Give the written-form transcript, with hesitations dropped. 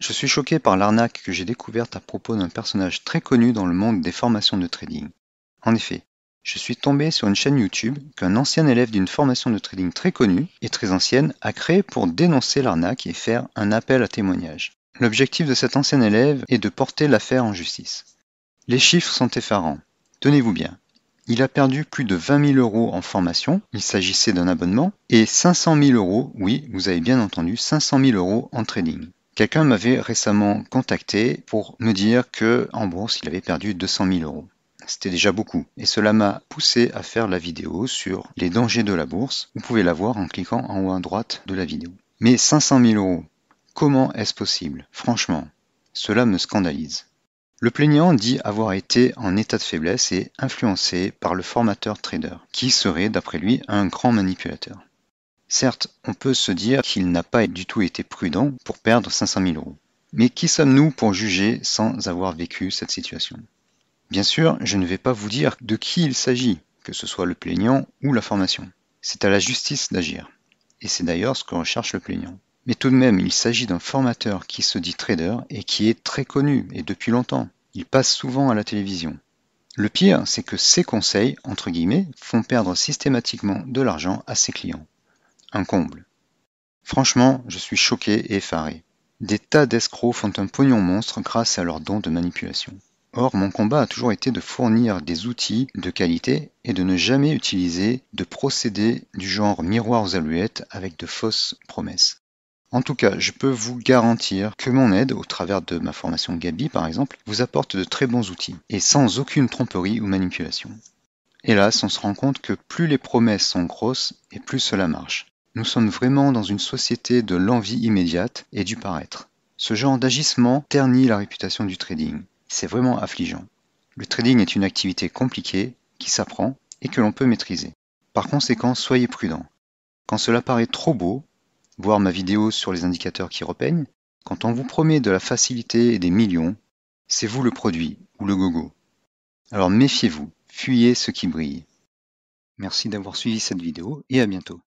Je suis choqué par l'arnaque que j'ai découverte à propos d'un personnage très connu dans le monde des formations de trading. En effet, je suis tombé sur une chaîne YouTube qu'un ancien élève d'une formation de trading très connue et très ancienne a créée pour dénoncer l'arnaque et faire un appel à témoignage. L'objectif de cet ancien élève est de porter l'affaire en justice. Les chiffres sont effarants. Tenez-vous bien. Il a perdu plus de 20 000 euros en formation, il s'agissait d'un abonnement, et 500 000 euros, oui, vous avez bien entendu, 500 000 euros en trading. Quelqu'un m'avait récemment contacté pour me dire que en bourse, il avait perdu 200 000 euros. C'était déjà beaucoup, et cela m'a poussé à faire la vidéo sur les dangers de la bourse. Vous pouvez la voir en cliquant en haut à droite de la vidéo. Mais 500 000 euros, comment est-ce possible? Franchement, cela me scandalise. Le plaignant dit avoir été en état de faiblesse et influencé par le formateur trader, qui serait, d'après lui, un grand manipulateur. Certes, on peut se dire qu'il n'a pas du tout été prudent pour perdre 500 000 euros. Mais qui sommes-nous pour juger sans avoir vécu cette situation? Bien sûr, je ne vais pas vous dire de qui il s'agit, que ce soit le plaignant ou la formation. C'est à la justice d'agir. Et c'est d'ailleurs ce que recherche le plaignant. Mais tout de même, il s'agit d'un formateur qui se dit trader et qui est très connu, et depuis longtemps. Il passe souvent à la télévision. Le pire, c'est que ses conseils, entre guillemets, font perdre systématiquement de l'argent à ses clients. Un comble. Franchement, je suis choqué et effaré. Des tas d'escrocs font un pognon monstre grâce à leurs dons de manipulation. Or, mon combat a toujours été de fournir des outils de qualité et de ne jamais utiliser de procédés du genre miroir aux alouettes avec de fausses promesses. En tout cas, je peux vous garantir que mon aide, au travers de ma formation Gabi par exemple, vous apporte de très bons outils, et sans aucune tromperie ou manipulation. Hélas, on se rend compte que plus les promesses sont grosses, et plus cela marche. Nous sommes vraiment dans une société de l'envie immédiate et du paraître. Ce genre d'agissement ternit la réputation du trading. C'est vraiment affligeant. Le trading est une activité compliquée, qui s'apprend, et que l'on peut maîtriser. Par conséquent, soyez prudents. Quand cela paraît trop beau, voir ma vidéo sur les indicateurs qui repeignent, quand on vous promet de la facilité et des millions, c'est vous le produit ou le gogo. Alors méfiez-vous, fuyez ce qui brille. Merci d'avoir suivi cette vidéo et à bientôt.